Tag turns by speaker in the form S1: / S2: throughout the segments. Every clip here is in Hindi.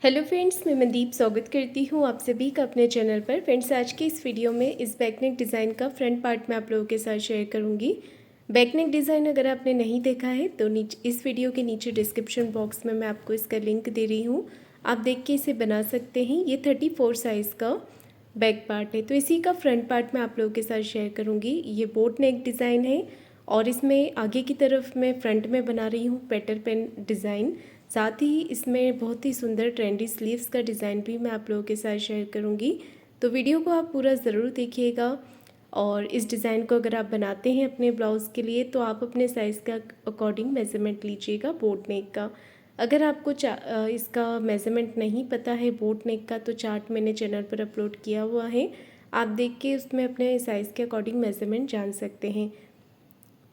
S1: हेलो फ्रेंड्स, मैं मनदीप स्वागत करती हूँ आप सभी का अपने चैनल पर। फ्रेंड्स, आज के इस वीडियो में इस बैकनेक डिज़ाइन का फ्रंट पार्ट मैं आप लोगों के साथ शेयर करूँगी। बैकनेक डिज़ाइन अगर आपने नहीं देखा है तो नीचे इस वीडियो के नीचे डिस्क्रिप्शन बॉक्स में मैं आपको इसका लिंक दे रही हूँ, आप देख के इसे बना सकते हैं। ये 34 साइज़ का बैक पार्ट है, तो इसी का फ्रंट पार्ट मैं आप लोगों के साथ शेयर करूँगी। ये बोट नेक डिज़ाइन है और इसमें आगे की तरफ मैं फ्रंट में बना रही हूँ पेटल पेन डिज़ाइन। साथ ही इसमें बहुत ही सुंदर ट्रेंडी स्लीव्स का डिज़ाइन भी मैं आप लोगों के साथ शेयर करूँगी, तो वीडियो को आप पूरा ज़रूर देखिएगा। और इस डिज़ाइन को अगर आप बनाते हैं अपने ब्लाउज़ के लिए तो आप अपने साइज़ का अकॉर्डिंग मेज़रमेंट लीजिएगा बोट नेक का। अगर आपको इसका मेज़रमेंट नहीं पता है बोट नेक का तो चार्ट मैंने चैनल पर अपलोड किया हुआ है, आप देख के उसमें अपने साइज़ के अकॉर्डिंग मेज़रमेंट जान सकते हैं।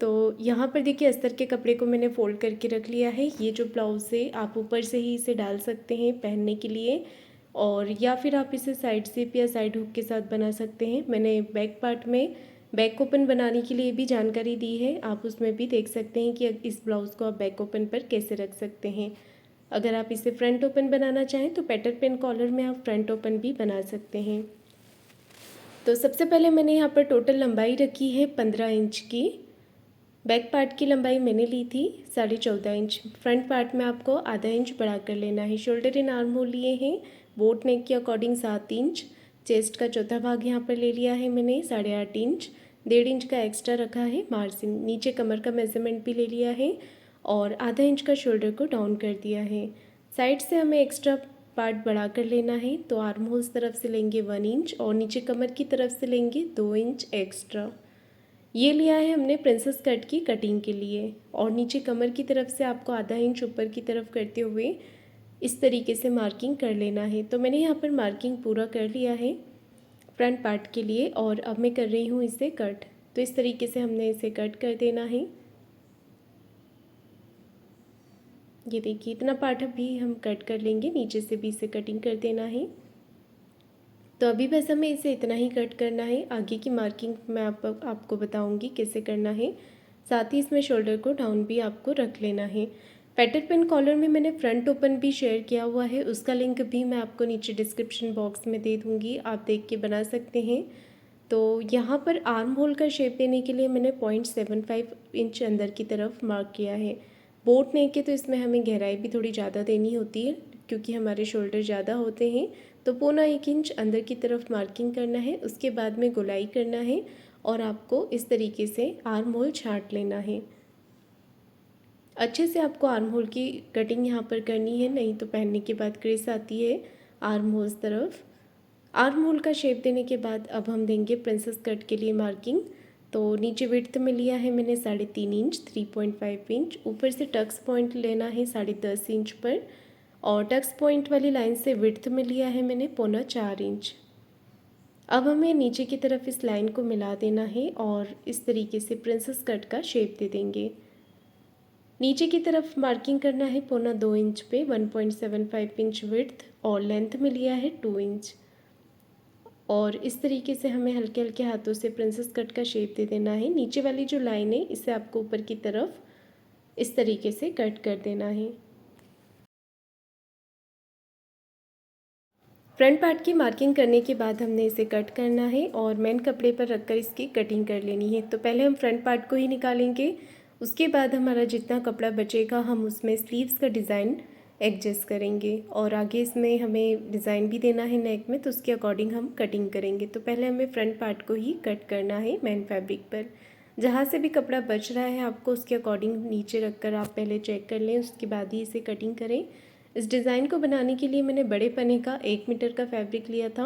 S1: तो यहाँ पर देखिए अस्तर के कपड़े को मैंने फ़ोल्ड करके रख लिया है। ये जो ब्लाउज़ है आप ऊपर से ही इसे डाल सकते हैं पहनने के लिए, और या फिर आप इसे साइड ज़िप या साइड हुक के साथ बना सकते हैं। मैंने बैक पार्ट में बैक ओपन बनाने के लिए भी जानकारी दी है, आप उसमें भी देख सकते हैं कि इस ब्लाउज़ को आप बैक ओपन पर कैसे रख सकते हैं। अगर आप इसे फ्रंट ओपन बनाना चाहें तो पेटल पेन कॉलर में आप फ्रंट ओपन भी बना सकते हैं। तो सबसे पहले मैंने यहाँ पर टोटल लंबाई रखी है 15 इंच की। बैक पार्ट की लंबाई मैंने ली थी 14.5 इंच। फ्रंट पार्ट में आपको आधा इंच बढ़ा कर लेना है। शोल्डर इन आर्म होल लिए हैं बोट नेक के अकॉर्डिंग 7 इंच। चेस्ट का चौथा भाग यहाँ पर ले लिया है मैंने 8.5 इंच। 1.5 इंच का एक्स्ट्रा रखा है मार्जिन। नीचे कमर का मेजरमेंट भी ले लिया है और आधा इंच का शोल्डर को डाउन कर दिया है। साइड से हमें एक्स्ट्रा पार्ट बढ़ा कर लेना है, तो आर्म होल्स तरफ से लेंगे 1 इंच और नीचे कमर की तरफ से लेंगे 2 इंच एक्स्ट्रा। ये लिया है हमने प्रिंसेस कट की कटिंग के लिए, और नीचे कमर की तरफ से आपको आधा इंच ऊपर की तरफ करते हुए इस तरीके से मार्किंग कर लेना है। तो मैंने यहाँ पर मार्किंग पूरा कर लिया है फ्रंट पार्ट के लिए और अब मैं कर रही हूँ इसे कट। तो इस तरीके से हमने इसे कट कर देना है। ये देखिए इतना पार्ट अभी हम कट कर लेंगे, नीचे से भी इसे कटिंग कर देना है। तो अभी बस हमें इसे इतना ही कट करना है, आगे की मार्किंग मैं आपको बताऊंगी कैसे करना है। साथ ही इसमें शोल्डर को डाउन भी आपको रख लेना है। पेटल पेन कॉलर में मैंने फ्रंट ओपन भी शेयर किया हुआ है, उसका लिंक भी मैं आपको नीचे डिस्क्रिप्शन बॉक्स में दे दूँगी, आप देख के बना सकते हैं। तो यहाँ पर आर्म होल का शेप देने के लिए मैंने 0.75 इंच अंदर की तरफ मार्क किया है। बोट नेक के तो इसमें हमें गहराई भी थोड़ी ज़्यादा देनी होती है क्योंकि हमारे शोल्डर ज़्यादा होते हैं, तो 0.25 इंच अंदर की तरफ मार्किंग करना है। उसके बाद में गोलाई करना है और आपको इस तरीके से आर्म होल छांट लेना है। अच्छे से आपको आर्म होल की कटिंग यहाँ पर करनी है, नहीं तो पहनने के बाद क्रेस आती है आर्म होल्स तरफ। आर्म होल का शेप देने के बाद अब हम देंगे प्रिंसेस कट के लिए मार्किंग। तो नीचे विड्थ में लिया है मैंने 3.5 इंच 3.5 इंच। ऊपर से टक्स पॉइंट लेना है 10.5 इंच पर, और टक्स पॉइंट वाली लाइन से विड्थ में लिया है मैंने 4.25 इंच। अब हमें नीचे की तरफ इस लाइन को मिला देना है और इस तरीके से प्रिंसेस कट का शेप दे देंगे। नीचे की तरफ मार्किंग करना है 2.25 इंच पे 1.75 इंच विड्थ, और लेंथ में लिया है 2 इंच। और इस तरीके से हमें हल्के हल्के हाथों से प्रिंसेस कट का शेप दे देना है। नीचे वाली जो लाइन है इसे आपको ऊपर की तरफ इस तरीके से कट कर देना है। फ्रंट पार्ट की मार्किंग करने के बाद हमने इसे कट करना है और मेन कपड़े पर रखकर इसकी कटिंग कर लेनी है। तो पहले हम फ्रंट पार्ट को ही निकालेंगे, उसके बाद हमारा जितना कपड़ा बचेगा हम उसमें स्लीव्स का डिज़ाइन एडजस्ट करेंगे, और आगे इसमें हमें डिज़ाइन भी देना है नेक में, तो उसके अकॉर्डिंग हम कटिंग करेंगे। तो पहले हमें फ्रंट पार्ट को ही कट करना है मेन फैब्रिक पर। जहाँ से भी कपड़ा बच रहा है आपको उसके अकॉर्डिंग नीचे रखकर आप पहले चेक कर लें, उसके बाद ही इसे कटिंग करें। इस डिज़ाइन को बनाने के लिए मैंने बड़े पन्ने का 1 मीटर का फैब्रिक लिया था।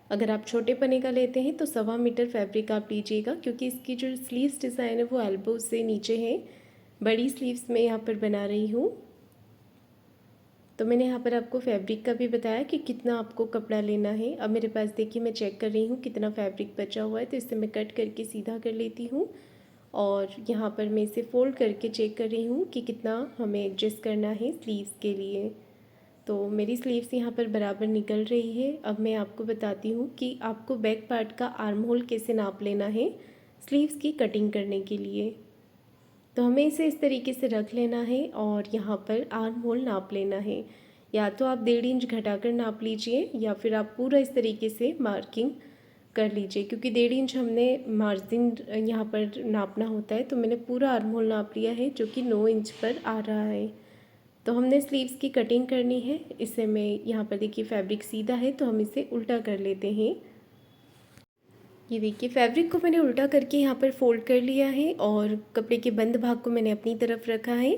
S1: अगर आप छोटे पन्ने का लेते हैं तो 1.25 मीटर फैब्रिक आप लीजिएगा, क्योंकि इसकी जो स्लीव्स डिज़ाइन है वो एल्बो से नीचे है। बड़ी स्लीव्स मैं यहाँ पर बना रही हूँ। तो मैंने यहाँ पर आपको फैब्रिक का भी बताया कि कितना आपको कपड़ा लेना है। अब मेरे पास देखिए मैं चेक कर रही हूँ कितना फैब्रिक बचा हुआ है, तो इससे मैं कट करके सीधा कर लेती हूँ और यहाँ पर मैं इसे फोल्ड करके चेक कर रही हूँ कि कितना हमें एडजस्ट करना है स्लीव्स के लिए। तो मेरी स्लीव्स यहाँ पर बराबर निकल रही है। अब मैं आपको बताती हूँ कि आपको बैक पार्ट का आर्म होल कैसे नाप लेना है स्लीव्स की कटिंग करने के लिए। तो हमें इसे इस तरीके से रख लेना है और यहाँ पर आर्म होल नाप लेना है। या तो आप 1.5 इंच घटाकर नाप लीजिए या फिर आप पूरा इस तरीके से मार्किंग कर लीजिए, क्योंकि 1.5 इंच हमने मार्जिन यहाँ पर नापना होता है। तो मैंने पूरा आर्म होल नाप लिया है जो कि 9 इंच पर आ रहा है। तो हमने स्लीव्स की कटिंग करनी है। इसे मैं यहाँ पर देखिए फैब्रिक सीधा है तो हम इसे उल्टा कर लेते हैं। ये देखिए फैब्रिक को मैंने उल्टा करके यहाँ पर फोल्ड कर लिया है और कपड़े के बंद भाग को मैंने अपनी तरफ रखा है।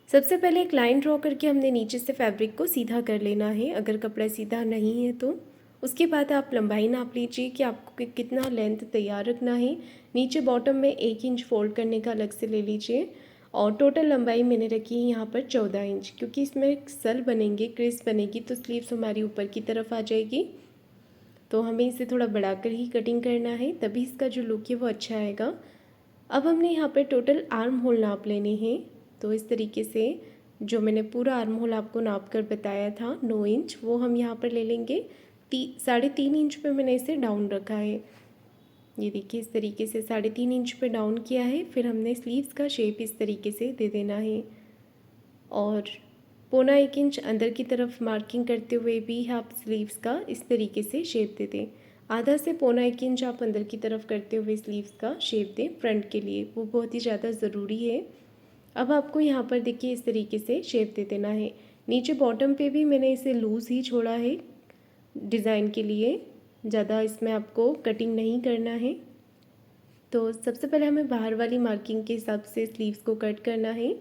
S1: सबसे पहले एक लाइन ड्रॉ करके हमने नीचे से फैब्रिक को सीधा कर लेना है, अगर कपड़ा सीधा नहीं है तो। उसके बाद आप लंबाई नाप लीजिए कि आपको कितना लेंथ तैयार रखना है। नीचे बॉटम में 1 इंच फोल्ड करने का अलग से ले लीजिए और टोटल लंबाई मैंने रखी है यहाँ पर 14 इंच, क्योंकि इसमें सल बनेंगे, क्रिस बनेगी तो स्लीव्स हमारी ऊपर की तरफ आ जाएगी। तो हमें इसे थोड़ा बढ़ाकर ही कटिंग करना है, तभी इसका जो लुक है वो अच्छा आएगा। अब हमने यहाँ पर टोटल आर्म होल नाप लेने हैं। तो इस तरीके से जो मैंने पूरा आर्म होल आपको नाप कर बताया था 9 इंच, वो हम यहाँ पर ले लेंगे। 3.5 इंच पे मैंने इसे डाउन रखा है। ये देखिए इस तरीके से 3.5 इंच पे डाउन किया है। फिर हमने स्लीव्स का शेप इस तरीके से दे देना है और 1.25 इंच अंदर की तरफ मार्किंग करते हुए भी आप स्लीव्स का इस तरीके से शेप दे दें। आधा से 1.25 इंच आप अंदर की तरफ करते हुए स्लीव्स का शेप दें फ्रंट के लिए, वो बहुत ही ज़्यादा ज़रूरी है। अब आपको यहाँ पर देखिए इस तरीके से शेप दे देना है। नीचे बॉटम पे भी मैंने इसे लूज़ ही छोड़ा है डिज़ाइन के लिए, ज़्यादा इसमें आपको कटिंग नहीं करना है। तो सबसे पहले हमें बाहर वाली मार्किंग के हिसाब से स्लीव्स को कट करना है।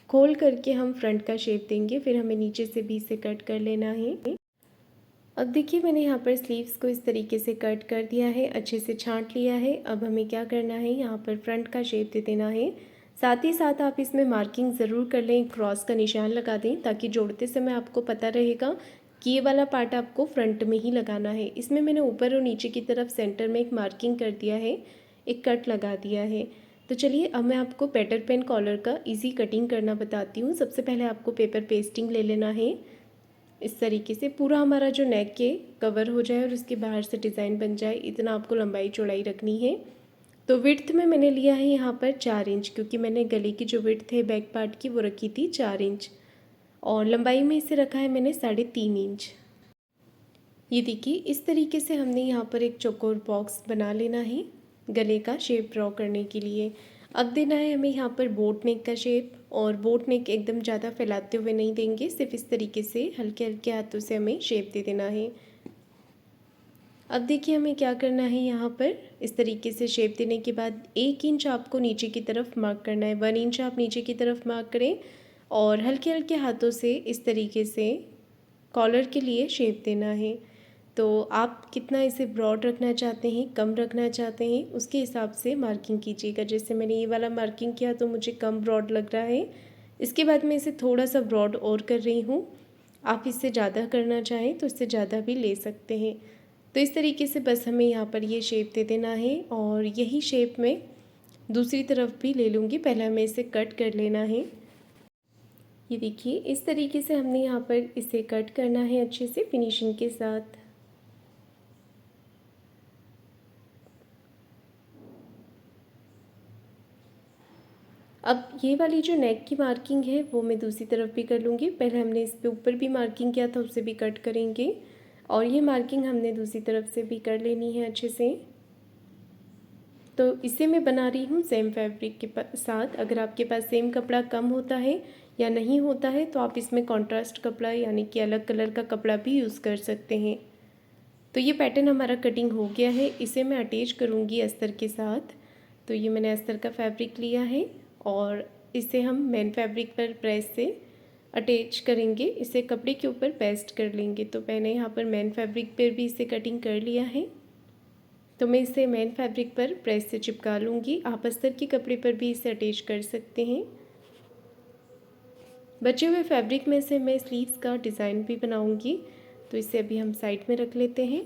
S1: खोल करके हम फ्रंट का शेप देंगे, फिर हमें नीचे से भी इसे कट कर लेना है। अब देखिए मैंने यहाँ पर स्लीव्स को इस तरीके से कट कर दिया है, अच्छे से छांट लिया है। अब हमें क्या करना है, यहाँ पर फ्रंट का शेप दे देना है। साथ ही साथ आप इसमें मार्किंग ज़रूर कर लें, क्रॉस का निशान लगा दें, ताकि जोड़ते समय आपको पता रहेगा कि ये वाला पार्ट आपको फ्रंट में ही लगाना है। इसमें मैंने ऊपर और नीचे की तरफ सेंटर में एक मार्किंग कर दिया है, एक कट लगा दिया है। तो चलिए अब मैं आपको पेटर पेन कॉलर का इजी कटिंग करना बताती हूँ। सबसे पहले आपको पेपर पेस्टिंग ले लेना है। इस तरीके से पूरा हमारा जो नेक के कवर हो जाए और उसके बाहर से डिज़ाइन बन जाए, इतना आपको लंबाई चौड़ाई रखनी है। तो विड्थ में मैंने लिया है यहाँ पर 4 इंच, क्योंकि मैंने गले की जो विड्थ है बैक पार्ट की वो रखी थी 4 इंच, और लंबाई में इसे रखा है मैंने 3.5 इंच। ये देखिए इस तरीके से हमने यहाँ पर एक चौकोर बॉक्स बना लेना है गले का शेप ड्रॉ करने के लिए। अब देना है हमें यहाँ पर बोट नेक का शेप, और बोट नेक एकदम ज़्यादा फैलाते हुए नहीं देंगे, सिर्फ इस तरीके से हल्के हल्के हाथों से हमें शेप दे देना है। अब देखिए हमें क्या करना है, यहाँ पर इस तरीके से शेप देने के बाद 1 इंच आपको नीचे की तरफ मार्क करना है। 1 इंच आप नीचे की तरफ मार्क करें और हल्के हल्के हाथों से इस तरीके से कॉलर के लिए शेप देना है। तो आप कितना इसे ब्रॉड रखना चाहते हैं, कम रखना चाहते हैं, उसके हिसाब से मार्किंग कीजिएगा। जैसे मैंने ये वाला मार्किंग किया तो मुझे कम ब्रॉड लग रहा है, इसके बाद मैं इसे थोड़ा सा ब्रॉड और कर रही हूँ। आप इससे ज़्यादा करना चाहें तो इससे ज़्यादा भी ले सकते हैं। तो इस तरीके से बस हमें यहाँ पर ये शेप दे देना है, और यही शेप मैं दूसरी तरफ भी ले लूँगी। पहले हमें इसे कट कर लेना है। ये देखिए इस तरीके से हमने यहाँ पर इसे कट करना है अच्छे से फिनिशिंग के साथ। अब ये वाली जो नेक की मार्किंग है वो मैं दूसरी तरफ भी कर लूँगी। पहले हमने इस पे ऊपर भी मार्किंग किया था, उसे भी कट करेंगे, और ये मार्किंग हमने दूसरी तरफ से भी कर लेनी है अच्छे से। तो इसे मैं बना रही हूँ सेम फैब्रिक के साथ। अगर आपके पास सेम कपड़ा कम होता है या नहीं होता है तो आप इसमें कॉन्ट्रास्ट कपड़ा यानी कि अलग कलर का कपड़ा भी यूज़ कर सकते हैं। तो ये पैटर्न हमारा कटिंग हो गया है, इसे मैं अटैच करूँगी अस्तर के साथ। तो ये मैंने अस्तर का फैब्रिक लिया है और इसे हम मेन फैब्रिक पर प्रेस से अटैच करेंगे, इसे कपड़े के ऊपर पेस्ट कर लेंगे। तो मैंने यहाँ पर मेन फैब्रिक पर भी इसे कटिंग कर लिया है, तो मैं इसे मेन फैब्रिक पर प्रेस से चिपका लूँगी। आप अस्तर के कपड़े पर भी इसे अटैच कर सकते हैं। बचे हुए फैब्रिक में से मैं स्लीव्स का डिज़ाइन भी बनाऊँगी, तो इसे अभी हम साइड में रख लेते हैं।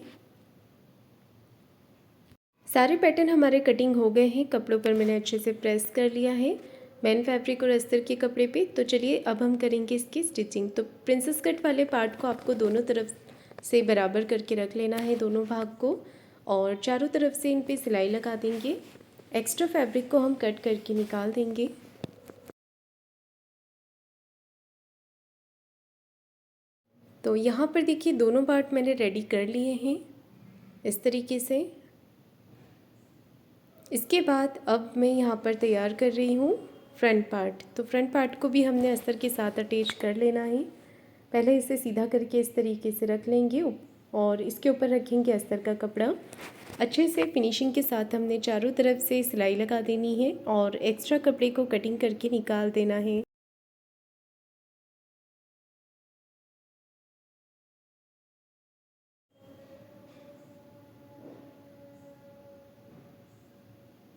S1: सारे पैटर्न हमारे कटिंग हो गए हैं, कपड़ों पर मैंने अच्छे से प्रेस कर लिया है मेन फैब्रिक और अस्तर के कपड़े पे। तो चलिए अब हम करेंगे इसकी स्टिचिंग। तो प्रिंसेस कट वाले पार्ट को आपको दोनों तरफ से बराबर करके रख लेना है, दोनों भाग को, और चारों तरफ से इन पे सिलाई लगा देंगे। एक्स्ट्रा फैब्रिक को हम कट करके निकाल देंगे। तो यहाँ पर देखिए दोनों पार्ट मैंने रेडी कर लिए हैं इस तरीके से। इसके बाद अब मैं यहाँ पर तैयार कर रही हूँ फ्रंट पार्ट। तो फ्रंट पार्ट को भी हमने अस्तर के साथ अटैच कर लेना है। पहले इसे सीधा करके इस तरीके से रख लेंगे और इसके ऊपर रखेंगे अस्तर का कपड़ा। अच्छे से फिनिशिंग के साथ हमने चारों तरफ से सिलाई लगा देनी है और एक्स्ट्रा कपड़े को कटिंग करके निकाल देना है।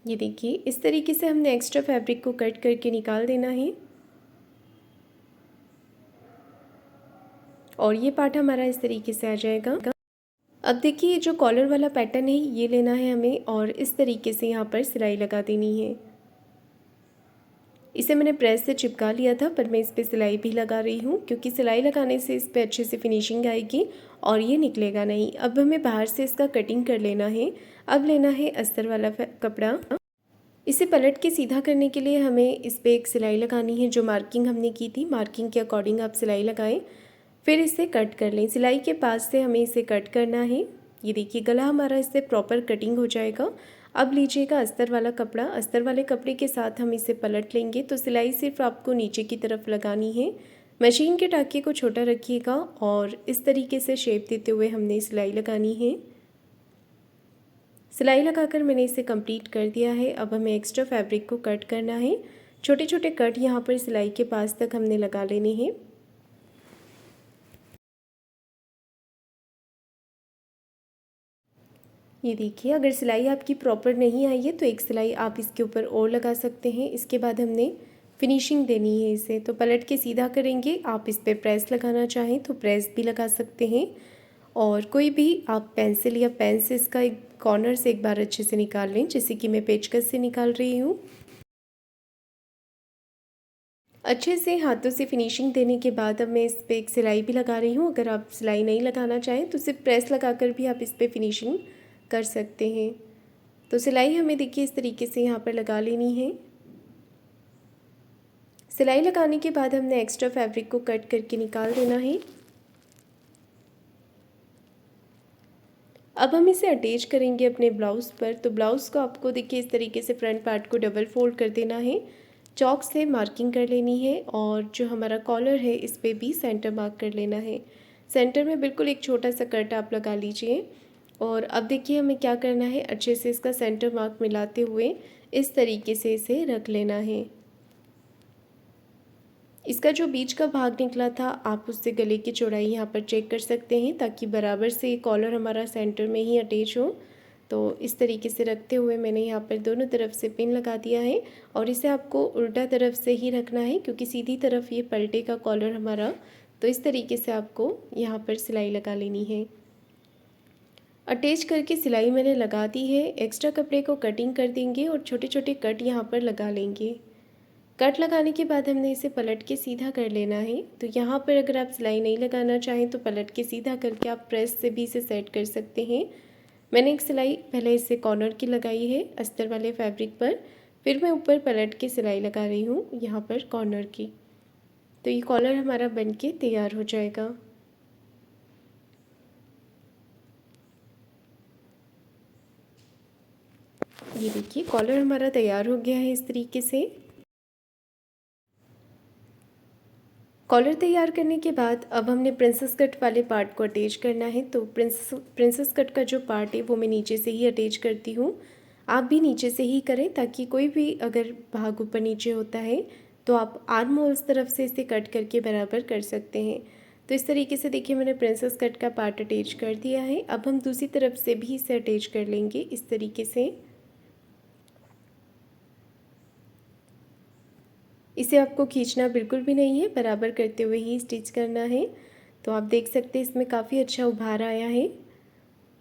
S1: ये देखिए इस तरीके से हमने एक्स्ट्रा फैब्रिक को कट करके निकाल देना है और ये पार्ट हमारा इस तरीके से आ जाएगा। अब देखिए जो कॉलर वाला पैटर्न है ये लेना है हमें और इस तरीके से यहाँ पर सिलाई लगा देनी है। इसे मैंने प्रेस से चिपका लिया था पर मैं इस पर सिलाई भी लगा रही हूँ क्योंकि सिलाई लगाने से इस पर अच्छे से फिनिशिंग आएगी और ये निकलेगा नहीं। अब हमें बाहर से इसका कटिंग कर लेना है। अब लेना है अस्तर वाला कपड़ा। इसे पलट के सीधा करने के लिए हमें इस पर एक सिलाई लगानी है। जो मार्किंग हमने की थी मार्किंग के अकॉर्डिंग आप सिलाई लगाएं, फिर इसे कट कर लें। सिलाई के पास से हमें इसे कट करना है। ये देखिए गला हमारा इससे प्रॉपर कटिंग हो जाएगा। अब लीजिएगा अस्तर वाला कपड़ा। अस्तर वाले कपड़े के साथ हम इसे पलट लेंगे। तो सिलाई सिर्फ आपको नीचे की तरफ लगानी है। मशीन के टाँके को छोटा रखिएगा और इस तरीके से शेप देते हुए हमने सिलाई लगानी है। सिलाई लगाकर मैंने इसे कंप्लीट कर दिया है। अब हमें एक्स्ट्रा फैब्रिक को कट करना है। छोटे छोटे कट यहाँ पर सिलाई के पास तक हमने लगा लेने हैं। ये देखिए अगर सिलाई आपकी प्रॉपर नहीं आई है तो एक सिलाई आप इसके ऊपर और लगा सकते हैं। इसके बाद हमने फिनिशिंग देनी है इसे। तो पलट के सीधा करेंगे। आप इस पर प्रेस लगाना चाहें तो प्रेस भी लगा सकते हैं और कोई भी आप पेंसिल या पेन से इसका एक कॉर्नर से एक बार अच्छे से निकाल लें, जैसे कि मैं पेचकस से निकाल रही हूँ। अच्छे से हाथों से फिनिशिंग देने के बाद अब मैं इस पर एक सिलाई भी लगा रही हूँ। अगर आप सिलाई नहीं लगाना चाहें तो सिर्फ प्रेस लगाकर भी आप इस पर फिनिशिंग कर सकते हैं। तो सिलाई हमें देखिए इस तरीके से यहाँ पर लगा लेनी है। सिलाई लगाने के बाद हमने एक्स्ट्रा फैब्रिक को कट करके निकाल देना है। अब हम इसे अटैच करेंगे अपने ब्लाउज़ पर। तो ब्लाउज़ को आपको देखिए इस तरीके से फ्रंट पार्ट को डबल फोल्ड कर देना है। चॉक से मार्किंग कर लेनी है और जो हमारा कॉलर है इस पर भी सेंटर मार्क कर लेना है। सेंटर में बिल्कुल एक छोटा सा कट आप लगा लीजिए और अब देखिए हमें क्या करना है, अच्छे से इसका सेंटर मार्क मिलाते हुए इस तरीके से इसे रख लेना है। इसका जो बीच का भाग निकला था आप उससे गले की चौड़ाई यहाँ पर चेक कर सकते हैं ताकि बराबर से कॉलर हमारा सेंटर में ही अटैच हो। तो इस तरीके से रखते हुए मैंने यहाँ पर दोनों तरफ से पिन लगा दिया है और इसे आपको उल्टा तरफ से ही रखना है क्योंकि सीधी तरफ ये पलटेगा कॉलर हमारा। तो इस तरीके से आपको यहाँ पर सिलाई लगा लेनी है। अटैच करके सिलाई मैंने लगा दी है। एक्स्ट्रा कपड़े को कटिंग कर देंगे और छोटे छोटे कट यहाँ पर लगा लेंगे। कट लगाने के बाद हमने इसे पलट के सीधा कर लेना है। तो यहाँ पर अगर आप सिलाई नहीं लगाना चाहें तो पलट के सीधा करके आप प्रेस से भी इसे सेट कर सकते हैं। मैंने एक सिलाई पहले इसे कॉर्नर की लगाई है अस्तर वाले फैब्रिक पर, फिर मैं ऊपर पलट के सिलाई लगा रही हूँ यहाँ पर कॉर्नर की। तो ये कॉलर हमारा बन के तैयार हो जाएगा। ये देखिए कॉलर हमारा तैयार हो गया है इस तरीके से। कॉलर तैयार करने के बाद अब हमने प्रिंसेस कट वाले पार्ट को अटैच करना है। तो प्रिंसेस कट का जो पार्ट है वो मैं नीचे से ही अटैच करती हूँ। आप भी नीचे से ही करें ताकि कोई भी अगर भाग ऊपर नीचे होता है तो आप आर्म होल्स तरफ से इसे कट करके बराबर कर सकते हैं। तो इस तरीके से देखिए मैंने प्रिंसेस कट का पार्ट अटैच कर दिया है। अब हम दूसरी तरफ से भी इसे अटैच कर लेंगे इस तरीके से। इसे आपको खींचना बिल्कुल भी नहीं है, बराबर करते हुए ही स्टिच करना है। तो आप देख सकते हैं इसमें काफ़ी अच्छा उभार आया है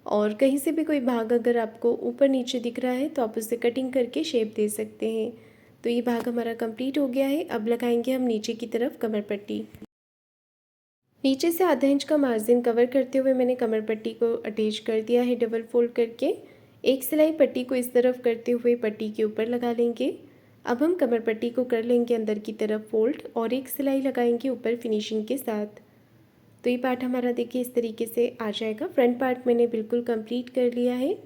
S1: और कहीं से भी कोई भाग अगर आपको ऊपर नीचे दिख रहा है तो आप उसे कटिंग करके शेप दे सकते हैं। तो ये भाग हमारा कंप्लीट हो गया है। अब लगाएंगे हम नीचे की तरफ कमर पट्टी। नीचे से आधा इंच का मार्जिन कवर करते हुए मैंने कमर पट्टी को अटैच कर दिया है डबल फोल्ड करके। एक सिलाई पट्टी को इस तरफ करते हुए पट्टी के ऊपर लगा लेंगे। अब हम कमर पट्टी को कर लेंगे अंदर की तरफ फोल्ड और एक सिलाई लगाएंगे ऊपर फिनिशिंग के साथ। तो ये पार्ट हमारा देखिए इस तरीके से आ जाएगा। फ्रंट पार्ट मैंने बिल्कुल कंप्लीट कर लिया है।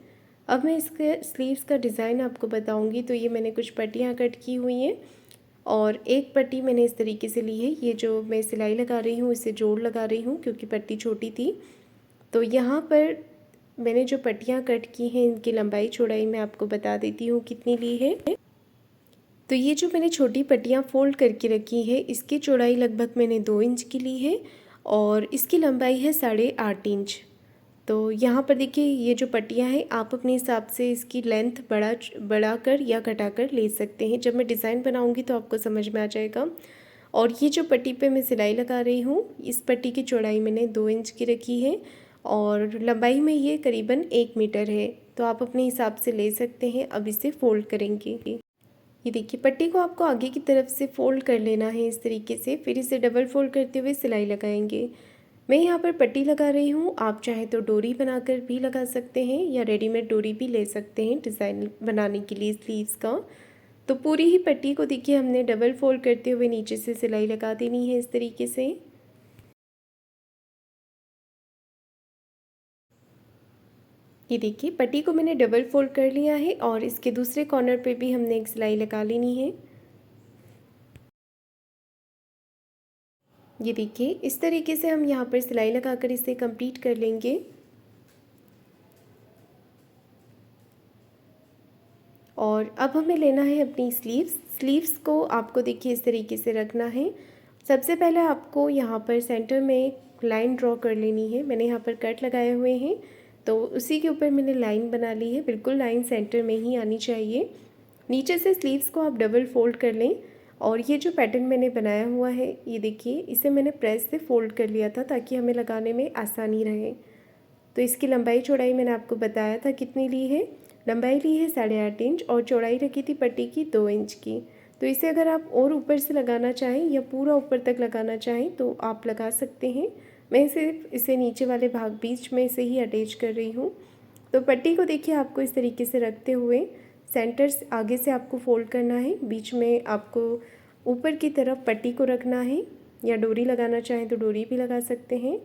S1: अब मैं इसके स्लीव्स का डिज़ाइन आपको बताऊंगी। तो ये मैंने कुछ पट्टियाँ कट की हुई हैं और एक पट्टी मैंने इस तरीके से ली है। ये जो मैं सिलाई लगा रही हूँ इसे जोड़ लगा रही हूँ क्योंकि पट्टी छोटी थी। तो यहाँ पर मैंने जो पट्टियाँ कट की हैं इनकी लंबाई चौड़ाई मैं आपको बता देती हूँ कितनी ली है। तो ये जो मैंने छोटी पट्टियाँ फ़ोल्ड करके रखी है इसकी चौड़ाई लगभग मैंने 2 इंच की ली है और इसकी लंबाई है 8.5 इंच। तो यहाँ पर देखिए ये जो पट्टियाँ हैं आप अपने हिसाब से इसकी लेंथ बढ़ाकर या घटाकर ले सकते हैं। जब मैं डिज़ाइन बनाऊँगी तो आपको समझ में आ जाएगा। और ये जो पट्टी पे मैं सिलाई लगा रही हूँ इस पट्टी की चौड़ाई मैंने 2 इंच की रखी है और लंबाई में ये करीबन 1 मीटर है। तो आप अपने हिसाब से ले सकते हैं। अब इसे फ़ोल्ड करेंगे। ये देखिए पट्टी को आपको आगे की तरफ से फ़ोल्ड कर लेना है इस तरीके से, फिर इसे डबल फ़ोल्ड करते हुए सिलाई लगाएंगे। मैं यहाँ पर पट्टी लगा रही हूँ, आप चाहें तो डोरी बनाकर भी लगा सकते हैं या रेडीमेड डोरी भी ले सकते हैं डिज़ाइन बनाने के लिए स्लीव्स का। तो पूरी ही पट्टी को देखिए हमने डबल फ़ोल्ड करते हुए नीचे से सिलाई लगा देनी है इस तरीके से। ये देखिए पट्टी को मैंने डबल फ़ोल्ड कर लिया है और इसके दूसरे कॉर्नर पे भी हमने एक सिलाई लगा लेनी है। ये देखिए इस तरीके से हम यहाँ पर सिलाई लगाकर इसे कंप्लीट कर लेंगे। और अब हमें लेना है अपनी स्लीव्स को आपको देखिए इस तरीके से रखना है। सबसे पहले आपको यहाँ पर सेंटर में एक लाइन ड्रॉ कर लेनी है। मैंने यहाँ पर कट लगाए हुए हैं तो उसी के ऊपर मैंने लाइन बना ली है। बिल्कुल लाइन सेंटर में ही आनी चाहिए। नीचे से स्लीव्स को आप डबल फोल्ड कर लें और ये जो पैटर्न मैंने बनाया हुआ है ये देखिए इसे मैंने प्रेस से फोल्ड कर लिया था ताकि हमें लगाने में आसानी रहे। तो इसकी लंबाई चौड़ाई मैंने आपको बताया था कितनी ली है। लंबाई ली है 8.5 इंच और चौड़ाई रखी थी पट्टी की 2 इंच की। तो इसे अगर आप और ऊपर से लगाना चाहें या पूरा ऊपर तक लगाना चाहें तो आप लगा सकते हैं। मैं सिर्फ इसे नीचे वाले भाग बीच में से ही अटैच कर रही हूँ। तो पट्टी को देखिए आपको इस तरीके से रखते हुए सेंटर से आगे से आपको फोल्ड करना है, बीच में आपको ऊपर की तरफ पट्टी को रखना है या डोरी लगाना चाहें तो डोरी भी लगा सकते हैं।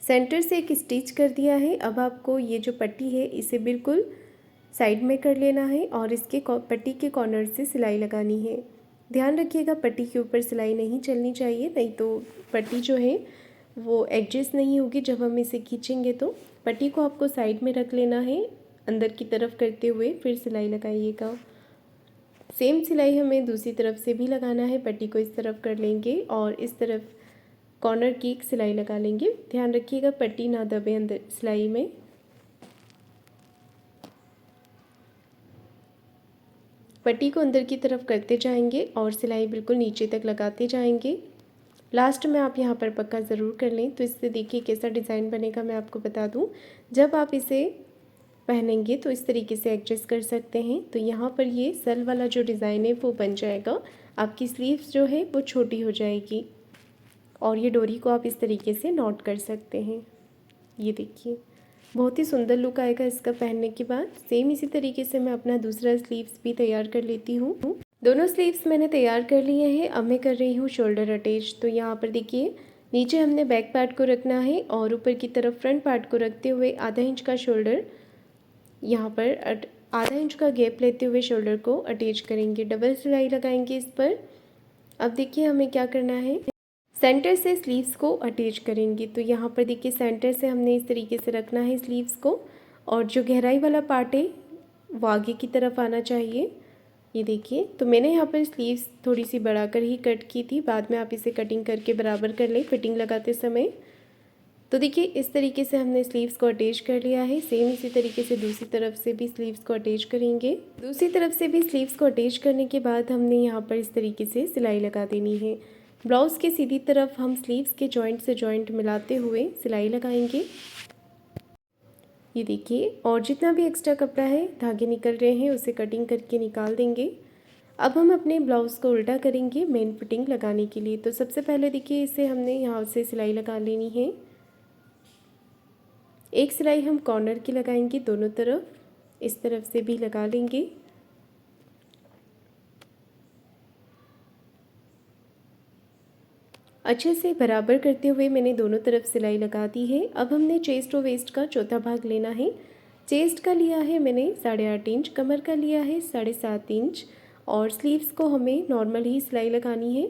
S1: सेंटर से एक स्टिच कर दिया है। अब आपको ये जो पट्टी है इसे बिल्कुल साइड में कर लेना है और इसके पट्टी के कॉर्नर से सिलाई लगानी है। ध्यान रखिएगा पट्टी के ऊपर सिलाई नहीं चलनी चाहिए, नहीं तो पट्टी जो है वो एडजस्ट नहीं होगी जब हम इसे खींचेंगे। तो पट्टी को आपको साइड में रख लेना है अंदर की तरफ करते हुए, फिर सिलाई लगाइएगा। सेम सिलाई हमें दूसरी तरफ से भी लगाना है। पट्टी को इस तरफ कर लेंगे और इस तरफ कॉर्नर की एक सिलाई लगा लेंगे। ध्यान रखिएगा पट्टी ना दबे अंदर सिलाई में। पट्टी को अंदर की तरफ करते जाएंगे और सिलाई बिल्कुल नीचे तक लगाते जाएंगे। लास्ट में आप यहाँ पर पक्का ज़रूर कर लें। तो इससे देखिए कैसा डिज़ाइन बनेगा मैं आपको बता दूँ। जब आप इसे पहनेंगे तो इस तरीके से एडजस्ट कर सकते हैं। तो यहाँ पर ये सल वाला जो डिज़ाइन है वो बन जाएगा। आपकी स्लीव्स जो है वो छोटी हो जाएगी और ये डोरी को आप इस तरीके से नॉट कर सकते हैं। ये देखिए बहुत ही सुंदर लुक आएगा इसका पहनने के बाद। सेम इसी तरीके से मैं अपना दूसरा स्लीव्स भी तैयार कर लेती हूँ। दोनों स्लीव्स मैंने तैयार कर लिए हैं। अब मैं कर रही हूँ शोल्डर अटैच। तो यहाँ पर देखिए नीचे हमने बैक पार्ट को रखना है और ऊपर की तरफ फ्रंट पार्ट को रखते हुए आधा इंच का शोल्डर यहाँ पर आधा इंच का गैप लेते हुए शोल्डर को अटैच करेंगे। डबल सिलाई लगाएंगे इस पर। अब देखिए हमें क्या करना है, सेंटर से स्लीव्स को अटैच करेंगे। तो यहाँ पर देखिए सेंटर से हमने इस तरीके से रखना है स्लीव्स को और जो गहराई वाला पार्ट है वो आगे की तरफ आना चाहिए। ये देखिए तो मैंने यहाँ पर स्लीव्स थोड़ी सी बढ़ाकर ही कट की थी, बाद में आप इसे कटिंग करके बराबर कर लें फिटिंग लगाते समय। तो देखिए इस तरीके से हमने स्लीव्स को अटैच कर लिया है। सेम इसी तरीके से दूसरी तरफ से भी स्लीव्स को अटैच करेंगे। दूसरी तरफ से भी स्लीव्स को अटैच करने के बाद हमने यहाँ पर इस तरीके से सिलाई लगा देनी है। ब्लाउज़ के सीधी तरफ हम स्लीव्स के जॉइंट से जॉइंट मिलाते हुए सिलाई लगाएंगे। ये देखिए और जितना भी एक्स्ट्रा कपड़ा है धागे निकल रहे हैं उसे कटिंग करके निकाल देंगे। अब हम अपने ब्लाउज़ को उल्टा करेंगे मेन फिटिंग लगाने के लिए। तो सबसे पहले देखिए इसे हमने यहाँ से सिलाई लगा लेनी है। एक सिलाई हम कॉर्नर की लगाएंगे दोनों तरफ, इस तरफ से भी लगा लेंगे। अच्छे से बराबर करते हुए मैंने दोनों तरफ सिलाई लगा दी है। अब हमने चेस्ट और वेस्ट का चौथा भाग लेना है। चेस्ट का लिया है मैंने 8.5 इंच, कमर का लिया है 7.5 इंच और स्लीव्स को हमें नॉर्मल ही सिलाई लगानी है।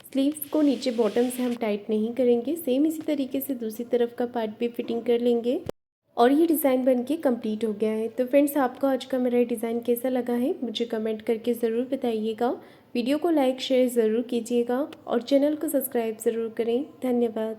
S1: स्लीव्स को नीचे बॉटम से हम टाइट नहीं करेंगे। सेम इसी तरीके से दूसरी तरफ का पार्ट भी फिटिंग कर लेंगे और ये डिज़ाइन बनके कंप्लीट हो गया है। तो फ्रेंड्स, आपको आज का मेरा डिज़ाइन कैसा लगा है मुझे कमेंट करके ज़रूर बताइएगा। वीडियो को लाइक शेयर ज़रूर कीजिएगा और चैनल को सब्सक्राइब ज़रूर करें। धन्यवाद।